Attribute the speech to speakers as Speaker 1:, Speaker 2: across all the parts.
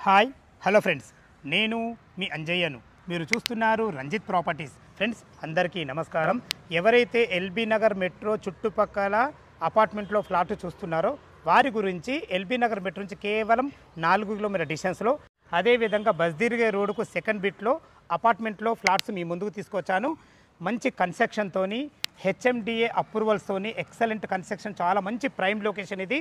Speaker 1: Hi hello friends, నేను మీ అంజయ్యను. మీరు చూస్తున్నారు రంజిత్ ప్రాపర్టీస్. ఫ్రెండ్స్ అందరికీ నమస్కారం. ఎవరైతే ఎల్బీ నగర్ మెట్రో చుట్టుపక్కల అపార్ట్మెంట్లో ఫ్లాట్ చూస్తున్నారో వారి గురించి ఎల్బీ నగర్ మెట్రో నుంచి కేవలం 4 కిలోమీటర్ డిస్టెన్స్లో, అదేవిధంగా బస్దిరిగే రోడ్డుకు సెకండ్ బిట్లో అపార్ట్మెంట్లో ఫ్లాట్స్ మీ ముందుకు తీసుకొచ్చాను. మంచి కన్స్ట్రక్షన్తోని, హెచ్ఎండిఏ అప్రూవల్స్తోని, ఎక్సలెంట్ కన్స్ట్రక్షన్, చాలా మంచి ప్రైమ్ లొకేషన్ ఇది.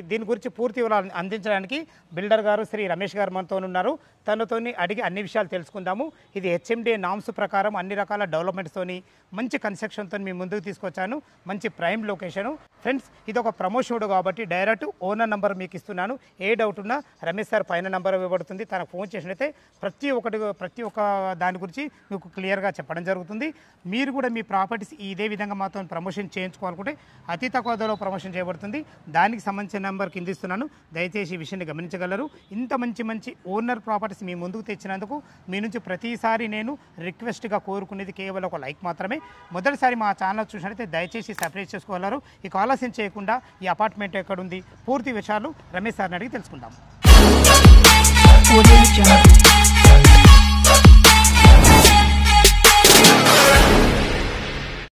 Speaker 1: దీని గురించి పూర్తి వివరాలు అందించడానికి బిల్డర్ గారు శ్రీ రమేష్ గారు మనతో ఉన్నారు. తనతోని అడిగి అన్ని విషయాలు తెలుసుకుందాము. ఇది హెచ్ఎండిఏ నామ్స్ ప్రకారం అన్ని రకాల డెవలప్మెంట్స్తోని మంచి కన్స్ట్రక్షన్తో మీ ముందుకు తీసుకొచ్చాను. మంచి ప్రైమ్ లొకేషను. ఫ్రెండ్స్ ఇది ఒక ప్రమోషన్ కాబట్టి డైరెక్ట్ ఓనర్ నెంబర్ మీకు ఇస్తున్నాను. ఏ డౌట్ ఉన్నా రమేష్ సార్ పైన నెంబర్ ఇవ్వబడుతుంది, తనకు ఫోన్ చేసినట్లయితే ప్రతి ఒక్క దాని గురించి మీకు క్లియర్గా చెప్పడం జరుగుతుంది. మీరు కూడా మీ ప్రాపర్టీస్ ఇదే విధంగా మాతో ప్రమోషన్ చేయించుకోవాలనుకుంటే అతి తక్కువ ధరలో ప్రమోషన్ చేయబడుతుంది. దానికి సంబంధించిన నెంబర్ కింద ఇస్తున్నాను, దయచేసి ఈ విషయాన్ని గమనించగలరు. ఇంత మంచి ఓనర్ ప్రాపర్టీస్ మీ ముందుకు తెచ్చినందుకు మీ నుంచి ప్రతిసారి నేను రిక్వెస్ట్గా కోరుకునేది కేవలం ఒక లైక్ మాత్రమే. మొదటిసారి మా ఛానల్ చూసినట్లయితే దయచేసి సబ్స్క్రైబ్ చేసుకోగలరు. ఇక ఆలస్యం చేయకుండా ఈ అపార్ట్మెంట్ ఎక్కడుంది పూర్తి విషయాలు రమేష్ సార్ని అడిగి తెలుసుకుందాం.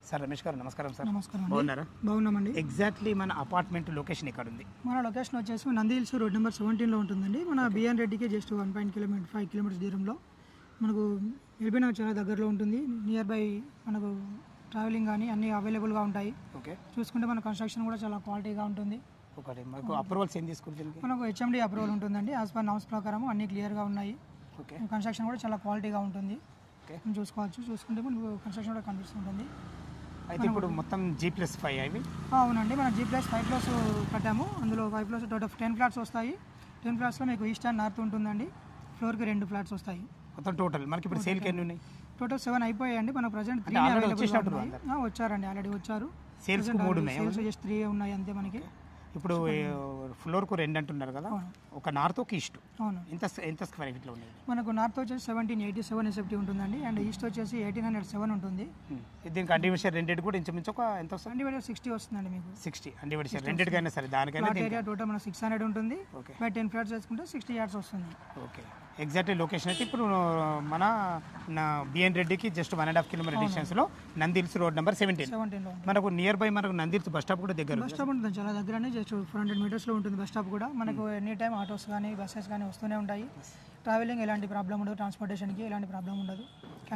Speaker 1: సార్ రమేష్ గారు నమస్కారం సార్.
Speaker 2: నమస్కారం.
Speaker 1: బాగున్నారా?
Speaker 2: బాగున్నామండి.
Speaker 1: ఎగ్జాక్ట్లీ మన అపార్ట్మెంట్ లొకేషన్ ఎక్కడ ఉంది?
Speaker 2: మన లొకేషన్ వచ్చేసి నంది హిల్స్ రోడ్ నెంబర్ 17లో ఉంటుందండి. మన బిఎన్ రెడ్డికి జస్ట్ 5 కిలోమీటర్స్ దూరంలో. మనకు ఎల్బీ నగర్ చాలా దగ్గరలో ఉంటుంది. నియర్ బై మనకు ట్రావెలింగ్ కానీ అన్నీ అవైలబుల్గా ఉంటాయి.
Speaker 1: ఓకే,
Speaker 2: చూసుకుంటే మన కన్స్ట్రక్షన్ కూడా చాలా క్వాలిటీగా ఉంటుంది.
Speaker 1: ఒకటి మనకు అప్రూవల్స్ ఏం తీసుకుంటుంది?
Speaker 2: మనకు హెచ్ఎండి అప్రూవల్ ఉంటుందండి. యాజ్ పర్ నామ్స్ ప్రకారం అన్నీ క్లియర్గా ఉన్నాయి.
Speaker 1: ఓకే,
Speaker 2: కన్స్ట్రక్షన్ కూడా చాలా క్వాలిటీగా ఉంటుంది.
Speaker 1: ఓకే,
Speaker 2: చూసుకోవచ్చు. చూసుకుంటే మనకు కన్స్ట్రక్షన్ కూడా కనిపిస్తుంటుంది.
Speaker 1: అయితే ఇప్పుడు మొత్తం G+5 అవి?
Speaker 2: అవునండి, మనం G+5 ఫ్లోర్స్ కట్టాము. అందులో 5 ఫ్లోర్స్ టోటల్ 10 ఫ్లాట్స్ వస్తాయి. 10 ఫ్లాట్స్లో మీకు ఈస్ట్ అండ్ నార్త్ ఉంటుందండి. ఫ్లోర్కి 2 ఫ్లాట్స్ వస్తాయి.
Speaker 1: మొత్తం టోటల్ మనకి ఇప్పుడు సేల్కి ఎన్ని ఉన్నాయి?
Speaker 2: టోటల్ 7 అయిపోయాయండి. మన ప్రజెంట్ 3 వచ్చారండి, ఆల్రెడీ వచ్చారు.
Speaker 1: సేల్స్ 3 ఉన్నాయి,
Speaker 2: సేల్స్ జస్ట్ 3 ఉన్నాయి అంతే మనకి.
Speaker 1: ఇప్పుడు ఫ్లోర్కు 2 అంటున్నారు కదా, ఒక నార్త్ ఒక ఈస్ట్.
Speaker 2: అవును.
Speaker 1: ఎంత స్క్వేర్ ఫీట్లో ఉన్నాయి?
Speaker 2: మనకు నార్త్ వచ్చేసి 1787 ఎస్ఎఫ్టీ ఉంటుందండి, అండ్ ఈస్ట్ వచ్చేసి 1807 ఉంటుంది.
Speaker 1: దీనికి అన్డివిజన్ రెండెడ్ కూడా ఇంచుమించు ఒక ఎంత వస్తుంది?
Speaker 2: అన్డివైడెడ్ 60 వస్తుందండి మీకు.
Speaker 1: 60 అన్డివిజన్ రెండెడ్కైనా సరే దానికైనా
Speaker 2: ఏరియా టోటల్ మన 600 ఉంటుంది.
Speaker 1: ఓకే,
Speaker 2: బై 10 ఫ్లాట్స్ వేసుకుంటే 60 యార్డ్స్ వస్తుంది.
Speaker 1: ఓకే, ఎగ్జాక్ట్లీ లొకేషన్ అయితే ఇప్పుడు మన బిఎన్ రెడ్డికి జస్ట్ 1.5 కిలోమీటర్ డిస్టెన్స్లో నంది హిల్స్ రోడ్ నెంబర్ 17లో. మనకు నియర్ బై మనకు నంది హిల్స్ బస్ స్టాప్ కూడా దగ్గర.
Speaker 2: బస్ స్టాప్ ఉంటుంది చాలా దగ్గరనే, జస్ట్ 400 మీటర్స్లో ఉంటుంది బస్ స్టాప్ కూడా. మనకు ఎనీ టైం ఆటోస్ కానీ బస్సెస్ కానీ వస్తూనే ఉంటాయి. ట్రావెలింగ్ ఎలాంటి ప్రాబ్లం ఉండదు, ట్రాన్స్పోర్టేషన్కి ఎలాంటి ప్రాబ్లం ఉండదు.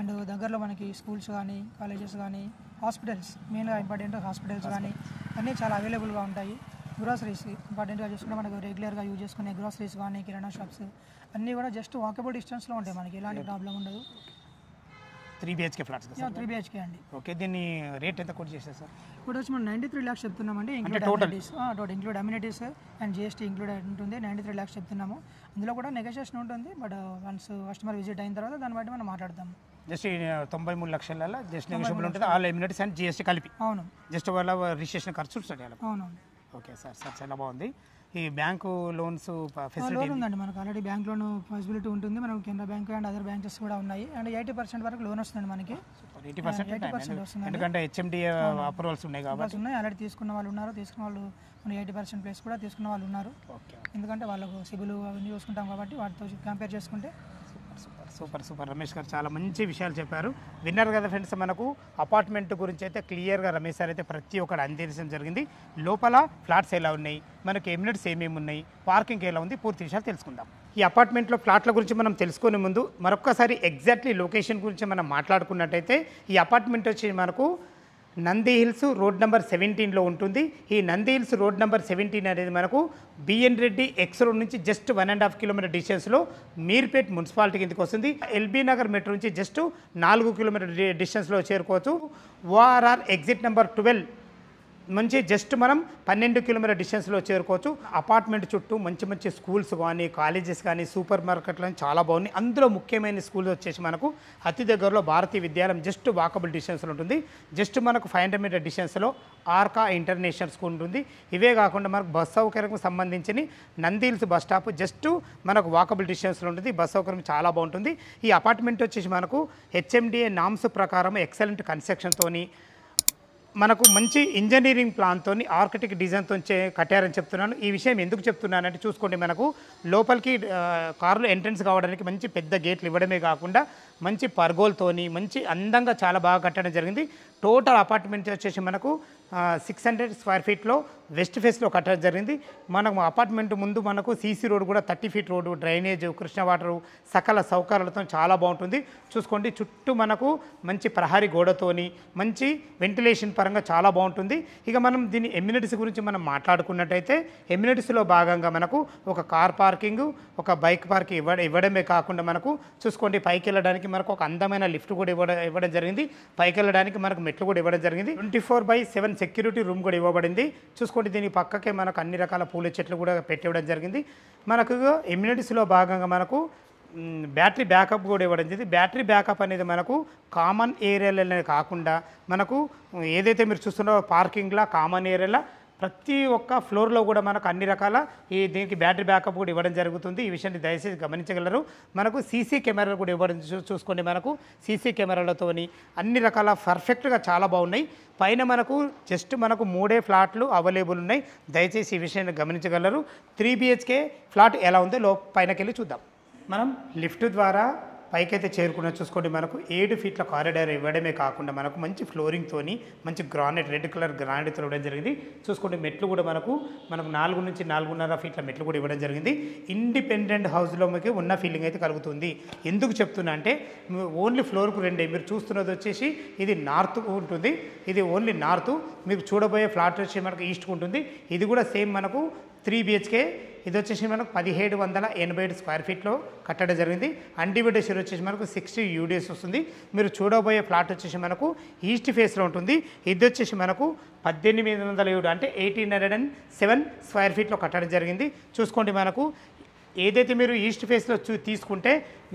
Speaker 2: అండ్ దగ్గరలో మనకి స్కూల్స్ కానీ కాలేజెస్ కానీ హాస్పిటల్స్, మెయిన్గా ఇంపార్టెంట్ హాస్పిటల్స్ కానీ అన్నీ చాలా అవైలబుల్గా ఉంటాయి. గ్రోసరీస్ ఇంపార్టెంట్గా చూసుకుంటే మనకు రెగ్యులర్గా యూజ్ చేసుకునే గ్రోసరీస్ కానీ కిరాణా షాప్స్ అన్నీ కూడా జస్ట్ వాకబుల్ డిస్టెన్స్లో ఉంటాయి. మనకి ఎలాంటి ప్రాబ్లం ఉండదు.
Speaker 1: 3 BHK ఫ్లాట్స్ కదా?
Speaker 2: 3 BHK అండి.
Speaker 1: ఓకే, దీన్ని రేట్ ఎంత కొట్టి చేస్తారు సార్?
Speaker 2: ఇప్పుడు వచ్చి మనం 93 lakhs చెప్తున్నామండి. Total include amenities and GST include ఉంటుంది. 93 lakhs చెప్తున్నాము. అందులో కూడా నెగోషియేషన్ ఉంటుంది, బట్ వన్స్ కస్టమర్ విజిట్ అయిన తర్వాత దాన్ని బట్టి మనం మాట్లాడతాము.
Speaker 1: జస్ట్ 93 లక్షల జస్ట్ నెగోషియబుల్ ఉంటుంది, ఆల్ అమ్యూనిటీస్ అండ్ జిఎస్టీ కలిపి.
Speaker 2: అవును,
Speaker 1: జస్ట్ వాళ్ళ రిజిస్ట్రేషన్ ఖర్చు స్టార్ట్.
Speaker 2: అవును.
Speaker 1: ఓకే సార్, సార్ చాలా బాగుంది. ఈ బ్యాంకు లోన్స్ ఫెసిలిటీ
Speaker 2: లోన్ ఉందండి మనకు. ఆల్రెడీ బ్యాంక్ లోన్ పాసిబిలిటీ ఉంటుంది. మనకు Canara bank and other banks కూడా ఉన్నాయి. అండ్ 80% వరకు లోన్ వస్తుంది మనకి. 80% వస్తుంది,
Speaker 1: ఎందుకంటే హెచ్ఎండిఏ అప్రూవల్స్ ఉన్నాయి కాబట్టి.
Speaker 2: ఉన్నాయి, ఆల్రెడీ తీసుకున్న వాళ్ళు ఉన్నారు. తీసుకున్న వాళ్ళు మన 80% ప్లేస్ కూడా తీసుకున్న వాళ్ళు ఉన్నారు.
Speaker 1: ఓకే,
Speaker 2: ఎందుకంటే వాళ్ళకు సిబిల్ అవన్నీ చూసుకుంటాం కాబట్టి వాటితో కంపేర్ చేసుకుంటే.
Speaker 1: సూపర్ రమేష్ గారు చాలా మంచి విషయాలు చెప్పారు. విన్నారు కదా ఫ్రెండ్స్, మనకు అపార్ట్మెంట్ గురించి అయితే క్లియర్గా రమేష్ సార్ అయితే ప్రతి ఒక్కటి అందించడం జరిగింది. లోపల ఫ్లాట్స్ ఎలా ఉన్నాయి, మనకి ఎమ్యూనిటీస్ ఏమేమి ఉన్నాయి, పార్కింగ్ ఎలా ఉంది, పూర్తి విషయాలు తెలుసుకుందాం. ఈ అపార్ట్మెంట్లో ఫ్లాట్ల గురించి మనం తెలుసుకునే ముందు మరొక్కసారి ఎగ్జాక్ట్లీ లొకేషన్ గురించి మనం మాట్లాడుకున్నట్టయితే ఈ అపార్ట్మెంట్ వచ్చి మనకు నంది హిల్స్ రోడ్ నెంబర్ 17లో ఉంటుంది. ఈ నంది హిల్స్ రోడ్ నెంబర్ 17 అనేది మనకు బిఎన్ రెడ్డి ఎక్స్ రోడ్ నుంచి జస్ట్ 1.5 కిలోమీటర్ డిస్టెన్స్లో మీర్పేట్ మున్సిపాలిటీ కిందకి వస్తుంది. ఎల్బీ నగర్ మెట్రో నుంచి జస్ట్ 4 కిలోమీటర్ డిస్టెన్స్లో చేరుకోవచ్చు. ఓఆర్ఆర్ ఎగ్జిట్ నెంబర్ 12 నుంచి జస్ట్ మనం 12 కిలోమీటర్ డిస్టెన్స్లో చేరుకోవచ్చు. అపార్ట్మెంట్ చుట్టూ మంచి స్కూల్స్ కానీ కాలేజెస్ కానీ సూపర్ మార్కెట్లు కానీ చాలా బాగున్నాయి. అందులో ముఖ్యమైన స్కూల్స్ వచ్చేసి మనకు అతి దగ్గరలో భారతీయ విద్యాలయం జస్ట్ వాకబుల్ డిస్టెన్స్లో ఉంటుంది. జస్ట్ మనకు 500 మీటర్ డిస్టెన్స్లో ఆర్కా ఇంటర్నేషనల్ స్కూల్ ఉంటుంది. ఇవే కాకుండా మనకు బస్ సౌకర్యం సంబంధించి Nandi hills bus stop just మనకు వాకబుల్ డిస్టెన్స్లో ఉంటుంది. బస్ సౌకర్యం చాలా బాగుంటుంది. ఈ అపార్ట్మెంట్ వచ్చేసి మనకు హెచ్ఎండిఏ నామ్స్ ప్రకారం ఎక్సలెంట్ కన్స్ట్రక్షన్తోని మనకు మంచి ఇంజనీరింగ్ ప్లాన్తో ఆర్కిటెక్ట్ డిజైన్తో కట్టారని చెప్తున్నాను. ఈ విషయం ఎందుకు చెప్తున్నానంటే చూసుకోండి, మనకు లోపలికి కార్లు ఎంట్రన్స్ కావడానికి మంచి పెద్ద గేట్లు ఇవ్వడమే కాకుండా మంచి పర్గోల్తోని మంచి అందంగా చాలా బాగా కట్టడం జరిగింది. టోటల్ అపార్ట్మెంట్ వచ్చేసి మనకు 600 స్క్వేర్ ఫీట్లో వెస్ట్ ఫేస్లో కట్టడం జరిగింది. మనకు అపార్ట్మెంట్ ముందు మనకు సీసీ రోడ్ కూడా 30 feet road, drainage, Krishna water, సకల సౌకర్యాలతో చాలా బాగుంటుంది. చూసుకోండి, చుట్టూ మనకు మంచి ప్రహరీ గోడతోని మంచి వెంటిలేషన్ పరంగా చాలా బాగుంటుంది. ఇక మనం దీని ఎమ్యూనిటీస్ గురించి మనం మాట్లాడుకున్నట్టయితే ఎమ్యూనిటీస్లో భాగంగా మనకు ఒక కార్ పార్కింగ్, ఒక బైక్ పార్కింగ్ ఇవ్వడమే కాకుండా మనకు చూసుకోండి పైకి వెళ్ళడానికి మనకు ఒక అందమైన లిఫ్ట్ కూడా ఇవ్వడం జరిగింది. పైకి వెళ్ళడానికి మనకు మెట్లు కూడా ఇవ్వడం జరిగింది. 24/7 సెక్యూరిటీ రూమ్ కూడా ఇవ్వబడింది. చూసుకోండి, దీని పక్కకే మనకు అన్ని రకాల పూల చెట్లు కూడా పెట్టివ్వడం జరిగింది. మనకు ఎమ్యూనిటీస్లో భాగంగా మనకు బ్యాటరీ బ్యాకప్ కూడా ఇవ్వడం జరిగింది. బ్యాటరీ బ్యాకప్ అనేది మనకు కామన్ ఏరియాలనే కాకుండా మనకు ఏదైతే మీరు చూస్తున్నారో పార్కింగ్లా కామన్ ఏరియాలో ప్రతి ఒక్క ఫ్లోర్లో కూడా మనకు అన్ని రకాల దీనికి బ్యాటరీ బ్యాకప్ కూడా ఇవ్వడం జరుగుతుంది. ఈ విషయాన్ని దయచేసి గమనించగలరు. మనకు సీసీ కెమెరాలు కూడా ఇవ్వడం చూసుకోండి, మనకు సీసీ కెమెరాలతోని అన్ని రకాల పర్ఫెక్ట్గా చాలా బాగున్నాయి. పైన మనకు జస్ట్ మనకు 3 ఫ్లాట్లు అవైలబుల్ ఉన్నాయి. దయచేసి ఈ విషయాన్ని గమనించగలరు. 3 BHK ఫ్లాట్ ఎలా ఉందో పైనకి వెళ్ళి చూద్దాం. మనం లిఫ్ట్ ద్వారా పైకైతే చేరుకున్న చూసుకోండి, మనకు 7 ఫీట్ల కారిడార్ ఇవ్వడమే కాకుండా మనకు మంచి ఫ్లోరింగ్తోని మంచి గ్రానైట్, రెడ్ కలర్ గ్రానైట్తో ఇవ్వడం జరిగింది. చూసుకోండి, మెట్లు కూడా మనకు 4 నుంచి 4.5 ఫీట్ల మెట్లు కూడా ఇవ్వడం జరిగింది. ఇండిపెండెంట్ హౌస్లో మీకు ఉన్న ఫీలింగ్ అయితే కలుగుతుంది. ఎందుకు చెప్తున్నా అంటే ఓన్లీ ఫ్లోర్కు 2 మీరు చూస్తున్నది వచ్చేసి ఇది నార్త్ ఉంటుంది, ఇది ఓన్లీ నార్త్. మీకు చూడబోయే ఫ్లాట్ వచ్చి మనకు ఈస్ట్కు ఉంటుంది. ఇది కూడా సేమ్ మనకు 3 BHK. ఇది వచ్చేసి మనకు 1787 స్క్వేర్ ఫీట్లో కట్టడం జరిగింది. అన్డివైడెడ్ షేర్ వచ్చేసి మనకు 60 UDS వస్తుంది. మీరు చూడబోయే ఫ్లాట్ వచ్చేసి మనకు ఈస్ట్ ఫేస్లో ఉంటుంది. ఇది వచ్చేసి మనకు 1807 అంటే 1807 స్క్వేర్ ఫీట్లో కట్టడం జరిగింది. చూసుకోండి, మనకు ఏదైతే మీరు ఈస్ట్ ఫేస్లో తీసుకుంటే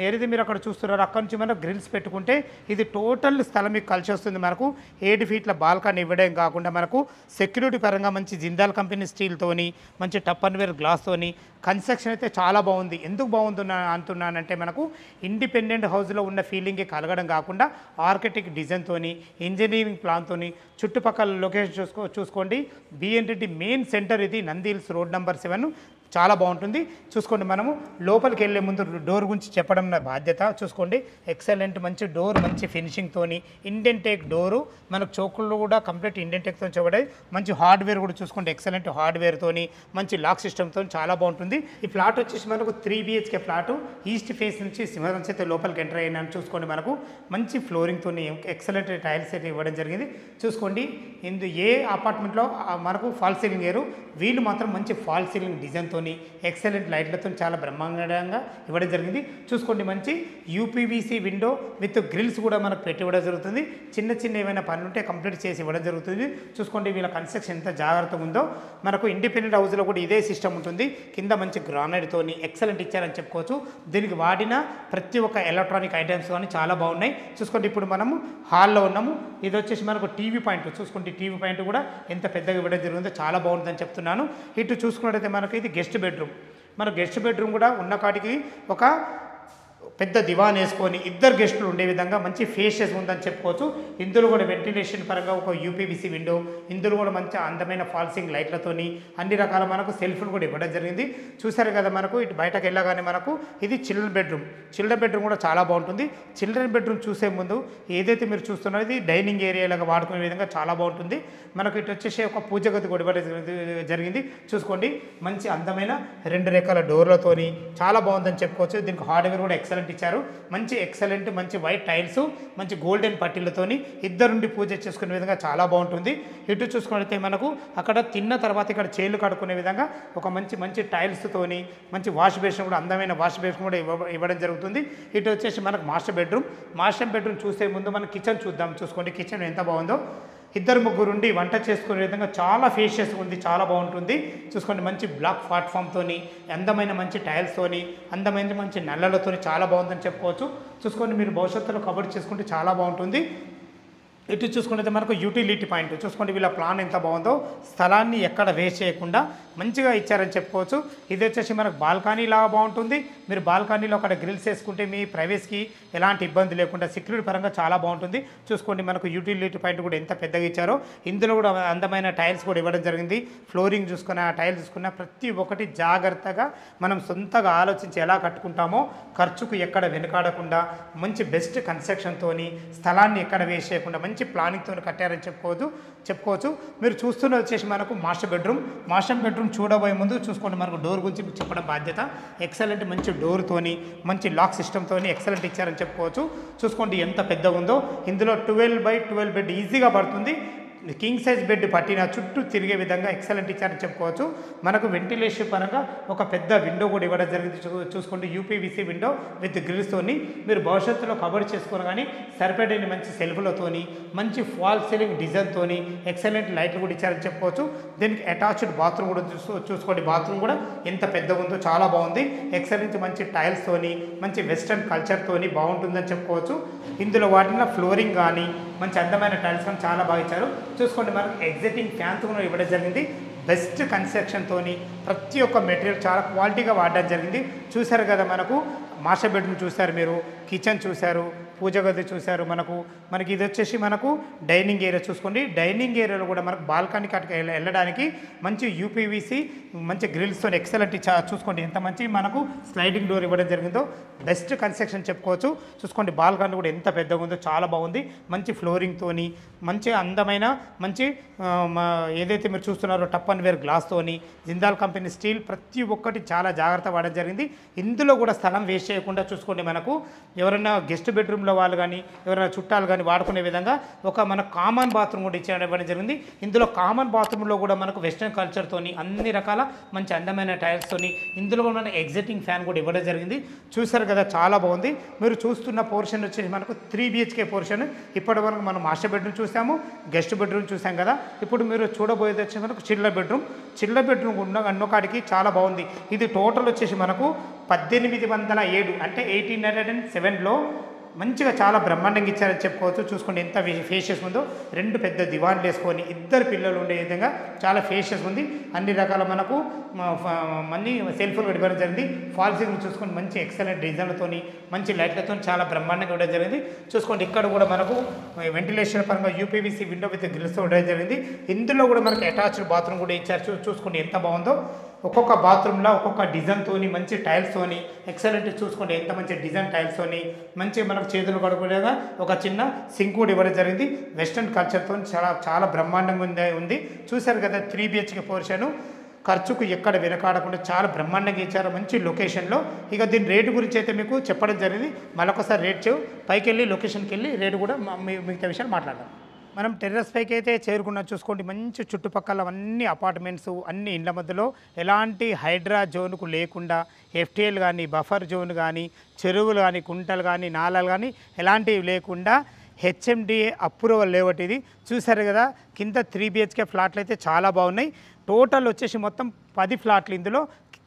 Speaker 1: ఏదైతే మీరు అక్కడ చూస్తున్నారో అక్కడ నుంచి మనకు గ్రిల్స్ పెట్టుకుంటే ఇది టోటల్ స్థలం మీకు కలిసి వస్తుంది. మనకు 7 ఫీట్ల బాల్కనీ ఇవ్వడం కాకుండా మనకు సెక్యూరిటీ పరంగా మంచి జిందాల్ కంపెనీ స్టీల్తోని మంచి టప్ అండ్ వేర్ గ్లాస్తోని కన్స్ట్రక్షన్ అయితే చాలా బాగుంది. ఎందుకు బాగుంది అంటున్నానంటే మనకు ఇండిపెండెంట్ హౌస్లో ఉన్న ఫీలింగ్ కలగడం కాకుండా ఆర్కిటెక్ట్ డిజైన్తోని ఇంజనీరింగ్ ప్లాన్తోని చుట్టుపక్కల లొకేషన్ చూసుకోండి. బిఎన్రెడ్డి మెయిన్ సెంటర్ ఇది, నంది హిల్స్ రోడ్ నెంబర్ 7 చాలా బాగుంటుంది. చూసుకోండి, మనము లోపలికి వెళ్ళే ముందు డోర్ గురించి చెప్పడం నా బాధ్యత. చూసుకోండి, ఎక్సలెంట్ మంచి డోర్, మంచి ఫినిషింగ్తోని ఇండెంటేక్ డోరు, మనకు చోకుల్లో కూడా కంప్లీట్ ఇండెంటేక్తో చెప్పడం. మంచి హార్డ్వేర్ కూడా చూసుకోండి, ఎక్సలెంట్ హార్డ్వేర్తోని మంచి లాక్ సిస్టమ్తో చాలా బాగుంటుంది. ఈ ఫ్లాట్ వచ్చేసి మనకు 3 BHK ఫ్లాటు. ఈస్ట్ ఫేస్ నుంచి సింహం చేత లోపలికి ఎంటర్ అయినాను. చూసుకోండి, మనకు మంచి ఫ్లోరింగ్తోని ఎక్సలెంట్ టైల్స్ అయితే ఇవ్వడం జరిగింది. చూసుకోండి, ఏ అపార్ట్మెంట్లో మనకు ఫాల్ సీలింగ్ వేరు, వీళ్ళు మాత్రం మంచి ఫాల్ సీలింగ్ డిజైన్తో ఎక్సలెంట్ లైట్లతో చాలా బ్రహ్మాండంగా ఇవ్వడం జరిగింది. చూసుకోండి, మంచి UPVC విండో విత్ గ్రిల్స్ కూడా మనకు పెట్టి ఇవ్వడం జరుగుతుంది. చిన్న ఏమైనా పనులు ఉంటే కంప్లీట్ చేసి ఇవ్వడం జరుగుతుంది. చూసుకోండి, వీళ్ళ కన్స్ట్రక్షన్ ఎంత జాగ్రత్తగా ఉందో. మనకు ఇండిపెండెంట్ హౌస్లో కూడా ఇదే సిస్టమ్ ఉంటుంది. కింద మంచి గ్రానైట్తోని ఎక్సలెంట్ ఇచ్చారని చెప్పుకోవచ్చు. దీనికి వాడిన ప్రతి ఒక్క ఎలక్ట్రానిక్ ఐటమ్స్ కానీ చాలా బాగున్నాయి. చూసుకోండి, ఇప్పుడు మనము హాల్లో ఉన్నాము. ఇది వచ్చేసి మనకు టీవీ పాయింట్. చూసుకోండి, టీవీ పాయింట్ కూడా ఎంత పెద్దగా ఇవ్వడం జరిగిందో చాలా బాగుంటుందని చెప్తున్నాను. ఇటు చూసుకున్నట్టయితే మనకు ఇది గెస్ట్ బెడ్రూమ్. మన గెస్ట్ బెడ్రూమ్ కూడా ఉన్న కాటికి ఒక పెద్ద దివాన్ వేసుకొని 2 గెస్టులు ఉండే విధంగా మంచి ఫేషియస్ ఉందని చెప్పుకోవచ్చు. ఇందులో కూడా వెంటిలేషన్ పరంగా ఒక UPVC విండో, ఇందులో కూడా మంచి అందమైన ఫాల్సింగ్ లైట్లతోని అన్ని రకాల మనకు సెల్ఫ్లు కూడా ఇవ్వడం జరిగింది. చూసారు కదా, మనకు ఇటు బయటకు వెళ్ళగానే మనకు ఇది చిల్డ్రన్ బెడ్రూమ్. చిల్డ్రన్ బెడ్రూమ్ కూడా చాలా బాగుంటుంది. చిల్డ్రన్ బెడ్రూమ్ చూసే ముందు ఏదైతే మీరు చూస్తున్నారో ఇది డైనింగ్ ఏరియాలాగా వాడుకునే విధంగా చాలా బాగుంటుంది. మనకు ఇటు వచ్చేసి ఒక పూజ గది కూడా ఇవ్వడం జరిగింది. చూసుకోండి, మంచి అందమైన 2 రేఖల డోర్లతోని చాలా బాగుందని చెప్పుకోవచ్చు. దీనికి హార్డ్వేర్ కూడా ఎక్సలెంట్ ఇచ్చారు. మంచి ఎక్సలెంట్ మంచి వైట్ టైల్స్, మంచి గోల్డెన్ పట్టీలతోని ఇద్దరుండి పూజ చేసుకునే విధంగా చాలా బాగుంటుంది. ఇటు చూసుకున్నట్లయితే మనకు అక్కడ తిన్న తర్వాత ఇక్కడ చేళ్లు కడుక్కునే విధంగా ఒక మంచి టైల్స్తోని మంచి వాష్ బేసిన్ కూడా అందమైన వాష్ బేసిన్ కూడా ఇవ్వడం జరుగుతుంది. ఇటు వచ్చేసి మనకు మాస్టర్ బెడ్రూమ్ చూసే ముందు మనం కిచెన్ చూద్దాం. చూసుకోండి, కిచెన్ ఎంత బాగుందో. 2-3 ఉండి వంట చేసుకునే విధంగా చాలా ఫేషియస్ ఉంది, చాలా బాగుంటుంది. చూసుకోండి, మంచి బ్లాక్ ప్లాట్ఫామ్తోని అందమైన మంచి టైల్స్తోని అందమైన మంచి నల్లలతోని చాలా బాగుందని చెప్పుకోవచ్చు. చూసుకోండి, మీరు భవిష్యత్తులో కబర్ చేసుకుంటే చాలా బాగుంటుంది. ఇటు చూసుకుంటే మనకు యూటిలిటీ పాయింట్ చూసుకోండి, వీళ్ళ ప్లాన్ ఎంత బాగుందో, స్థలాన్ని ఎక్కడ వేస్ట్ చేయకుండా మంచిగా ఇచ్చారని చెప్పుకోవచ్చు. ఇది వచ్చేసి మనకు బాల్కనీ లాగా బాగుంటుంది. మీరు బాల్కనీలో అక్కడ గ్రిల్స్ వేసుకుంటే మీ ప్రైవేస్కి ఎలాంటి ఇబ్బంది లేకుండా సెక్యూరిటీ పరంగా చాలా బాగుంటుంది. చూసుకోండి మనకు యూటిలిటీ పాయింట్ కూడా ఎంత పెద్దగా ఇచ్చారో. ఇందులో కూడా అందమైన టైల్స్ కూడా ఇవ్వడం జరిగింది. ఫ్లోరింగ్ చూసుకున్న, టైల్స్ చూసుకున్న ప్రతి ఒక్కటి జాగ్రత్తగా మనం సొంతగా ఆలోచించి ఎలా కట్టుకుంటామో, ఖర్చుకు ఎక్కడ వెనుకాడకుండా మంచి బెస్ట్ కన్స్ట్రక్షన్తో, స్థలాన్ని ఎక్కడ వేస్ట్ చేయకుండా మంచి ప్లానింగ్తో కట్టారని చెప్పుకోవచ్చు. మీరు చూస్తున్నది వచ్చేసి మనకు మాస్టర్ బెడ్రూమ్ చూడబోయే ముందు చూసుకోండి, మనకు డోర్ గురించి చెప్పడం బాధ్యత. ఎక్సలెంట్ మంచి డోర్తోని, మంచి లాక్ సిస్టమ్తో ఎక్సలెంట్ ఇచ్చారని చెప్పుకోవచ్చు. చూసుకోండి ఎంత పెద్దగా ఉందో. ఇందులో 12x12 బెడ్ ఈజీగా పడుతుంది. కింగ్ సైజ్ బెడ్ పట్టిన చుట్టూ తిరిగే విధంగా ఎక్సలెంట్ ఇచ్చారని చెప్పుకోవచ్చు. మనకు వెంటిలేషన్ పరంగా ఒక పెద్ద విండో కూడా ఇవ్వడం జరిగింది. చూసుకోండి యూపీవీసీ విండో విత్ గ్రిల్స్తోని మీరు భవిష్యత్తులో కవర్ చేసుకొని కానీ సరిపడని మంచి సెల్ఫ్లతోని, మంచి ఫాల్ సీలింగ్ డిజైన్తోని ఎక్సలెంట్ లైట్లు కూడా ఇచ్చారని చెప్పుకోవచ్చు. దీనికి అటాచ్డ్ బాత్రూమ్ కూడా చూసుకోండి, బాత్రూమ్ కూడా ఎంత పెద్దగా ఉందో, చాలా బాగుంది. ఎక్సలెంట్ మంచి టైల్స్తోని, మంచి వెస్టర్న్ కల్చర్తోని బాగుంటుందని చెప్పుకోవచ్చు. ఇందులో వాటిలో ఫ్లోరింగ్ కానీ మంచి అందమైన టైల్స్ కానీ చాలా బాగా ఇచ్చారు. చూసుకోండి మనకు ఎగ్జిటింగ్ ఫ్యాన్స్ కూడా ఇవ్వడం జరిగింది. బెస్ట్ కన్స్ట్రక్షన్తోని ప్రతి ఒక్క మెటీరియల్ చాలా క్వాలిటీగా వాడడం జరిగింది. చూశారు కదా, మనకు మాస్టర్ బెడ్రూమ్ చూశారు, మీరు కిచెన్ చూశారు, పూజ గది చూశారు. మనకి ఇది వచ్చేసి మనకు డైనింగ్ ఏరియా చూసుకోండి. డైనింగ్ ఏరియాలో కూడా మనకు బాల్కనీ కట్టుకు వెళ్ళడానికి మంచి యూపీవీసీ మంచి గ్రిల్స్తో ఎక్సలెంట్ చూసుకోండి ఎంత మంచి మనకు స్లైడింగ్ డోర్ ఇవ్వడం జరిగిందో. బెస్ట్ కన్స్ట్రక్షన్ చెప్పుకోవచ్చు. చూసుకోండి బాల్కనీ కూడా ఎంత పెద్దగా ఉందో, చాలా బాగుంది. మంచి ఫ్లోరింగ్తోని, మంచి అందమైన మంచి ఏదైతే మీరు చూస్తున్నారో టప్ అండ్ వేర్ గ్లాస్తోని, జిందాల్ కంపెనీ స్టీల్ ప్రతి ఒక్కటి చాలా జాగ్రత్త వాడడం జరిగింది. ఇందులో కూడా స్థలం వేస్ట్ చేయకుండా చూసుకోండి, మనకు ఎవరైనా గెస్ట్ బెడ్రూమ్లో వాళ్ళు కానీ ఎవరైనా చుట్టాలు కానీ వాడుకునే విధంగా ఒక మన కామన్ బాత్రూమ్ కూడా ఇవ్వడం జరిగింది. ఇందులో కామన్ బాత్రూంలో కూడా మనకు వెస్టర్న్ కల్చర్తోని అన్ని రకాల మంచి అందమైన టైల్స్తోని, ఇందులో కూడా మనకు ఎగ్జిటింగ్ ఫ్యాన్ కూడా ఇవ్వడం జరిగింది. చూసారు కదా, చాలా బాగుంది. మీరు చూస్తున్న పోర్షన్ వచ్చేసి మనకు 3 BHK పోర్షన్. ఇప్పటి వరకు మనం మాస్టర్ బెడ్రూమ్ చూసాము, గెస్ట్ బెడ్రూమ్ చూసాం కదా. ఇప్పుడు మీరు చూడబోయేది వచ్చి మనకు చిల్డ్రన్ బెడ్రూమ్ ఉన్నకాడికి చాలా బాగుంది. ఇది టోటల్ వచ్చేసి మనకు 1807 అంటే 1807లో మంచిగా చాలా బ్రహ్మాండంగా ఇచ్చారని చెప్పుకోవచ్చు. చూసుకోండి ఎంత ఫేషియస్ ఉందో. 2 పెద్ద దివాన్లు వేసుకొని 2 పిల్లలు ఉండే విధంగా చాలా ఫేషియస్ ఉంది. అన్ని రకాల మనకు మళ్ళీ సెల్ఫ్లు ఇవ్వడం జరిగింది. ఫాల్ సీలింగ్ చూసుకోండి మంచి ఎక్సలెంట్ డిజైన్లతోని, మంచి లైట్లతో చాలా బ్రహ్మాండంగా ఇవ్వడం జరిగింది. చూసుకోండి ఇక్కడ కూడా మనకు వెంటిలేషన్ పరంగా యూపీవీసీ విండో విత్ గ్రిల్స్తో ఇవ్వడం జరిగింది. ఇందులో కూడా మనకు అటాచ్డ్ బాత్రూమ్ కూడా ఇచ్చారు. చూసుకోండి ఎంత బాగుందో. ఒక్కొక్క బాత్రూంలో ఒక్కొక్క డిజైన్తోని, మంచి టైల్స్తోని ఎక్సలెంట్ చూసుకోండి ఎంత మంచి డిజైన్ టైల్స్తోని, మంచి మనకు చేతులు కడుకునేగా ఒక చిన్న సింక్ కూడా ఇవ్వడం జరిగింది. వెస్టర్న్ కల్చర్తో చాలా బ్రహ్మాండంగా ఉంది. చూశారు కదా 3 BHK పోర్షను. ఖర్చుకు ఎక్కడ వెనకాడకుండా చాలా బ్రహ్మాండంగా ఇచ్చారు మంచి లొకేషన్లో. ఇక దీని రేటు గురించి అయితే మీకు చెప్పడం జరిగింది. మరొకసారి రేట్ పైకి వెళ్ళి లొకేషన్కి వెళ్ళి రేటు కూడా మిగతా విషయాలు మాట్లాడదాం. మనం టెర్రస్ పైకి అయితే చేరుకున్నాం. చూసుకోండి మంచి చుట్టుపక్కల అన్ని అపార్ట్మెంట్స్, అన్ని ఇండ్ల మధ్యలో ఎలాంటి హైడ్రా జోన్కు లేకుండా FTL కానీ, బఫర్ జోన్ కానీ, చెరువులు కానీ, కుంటలు కానీ, నాలాలు కానీ ఎలాంటివి లేకుండా HMDA అప్రూవల్ లేవట్ ఇది. చూసారు కదా, కింద 3 BHK ఫ్లాట్లు అయితే చాలా బాగున్నాయి. టోటల్ వచ్చేసి మొత్తం 10 ఫ్లాట్లు. ఇందులో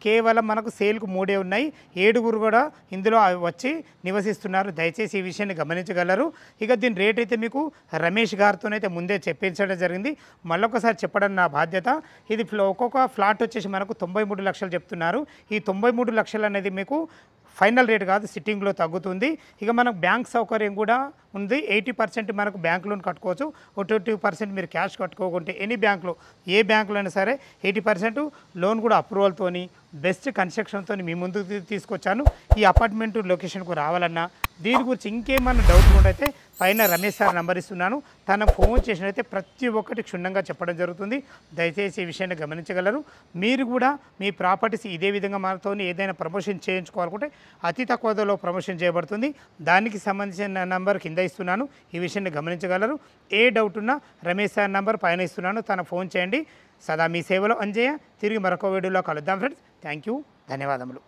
Speaker 1: కేవలం మనకు సేల్కు 3 ఉన్నాయి. 7 కూడా ఇందులో వచ్చి నివసిస్తున్నారు. దయచేసి ఈ విషయాన్ని గమనించగలరు. ఇక దీని రేట్ అయితే మీకు రమేష్ గారితోనైతే ముందే చెప్పించడం జరిగింది. మళ్ళొకసారి చెప్పడం నా బాధ్యత. ఇది ఒక్కొక్క ఫ్లాట్ వచ్చేసి మనకు 93 లక్షలు చెప్తున్నారు. ఈ 93 లక్షలు అనేది మీకు ఫైనల్ రేట్ కాదు, సిట్టింగ్లో తగ్గుతుంది. ఇక మనకు బ్యాంక్ సౌకర్యం కూడా ఉంది. 80% మనకు బ్యాంక్ లోన్ కట్టుకోవచ్చు. 22% మీరు క్యాష్ కట్టుకోకుంటే ఎనీ బ్యాంకులో, ఏ బ్యాంకులో అయినా సరే 80% లోన్ కూడా అప్రూవల్తోని, బెస్ట్ కన్స్ట్రక్షన్తో మీ ముందుకు తీసుకొచ్చాను. ఈ అపార్ట్మెంట్ లొకేషన్కు రావాలన్నా దీని గురించి ఇంకేమన్నా డౌట్ ఉండైతే పైన రమేష్ సార్ నెంబర్ ఇస్తున్నాను. తన ఫోన్ చేసినైతే ప్రతి ఒక్కటి క్షుణ్ణంగా చెప్పడం జరుగుతుంది. దయచేసి ఈ విషయాన్ని గమనించగలరు. మీరు కూడా మీ ప్రాపర్టీస్ ఇదే విధంగా మనతో ఏదైనా ప్రమోషన్ చేయించుకోవాలనుకుంటే అతి తక్కువ ధరలో ప్రమోషన్ చేయబడుతుంది. దానికి సంబంధించిన నెంబర్ కింద ఇస్తున్నాను. ఈ విషయాన్ని గమనించగలరు. ఏ డౌట్ ఉన్నా రమేష్ సార్ నెంబర్ పైన ఇస్తున్నాను. తన ఫోన్ చేయండి. సదా మీ సేవలో అంజయ్య. తిరిగి మరొక వీడియోలో కలుద్దాం ఫ్రెండ్స్. థ్యాంక్ యూ, ధన్యవాదములు.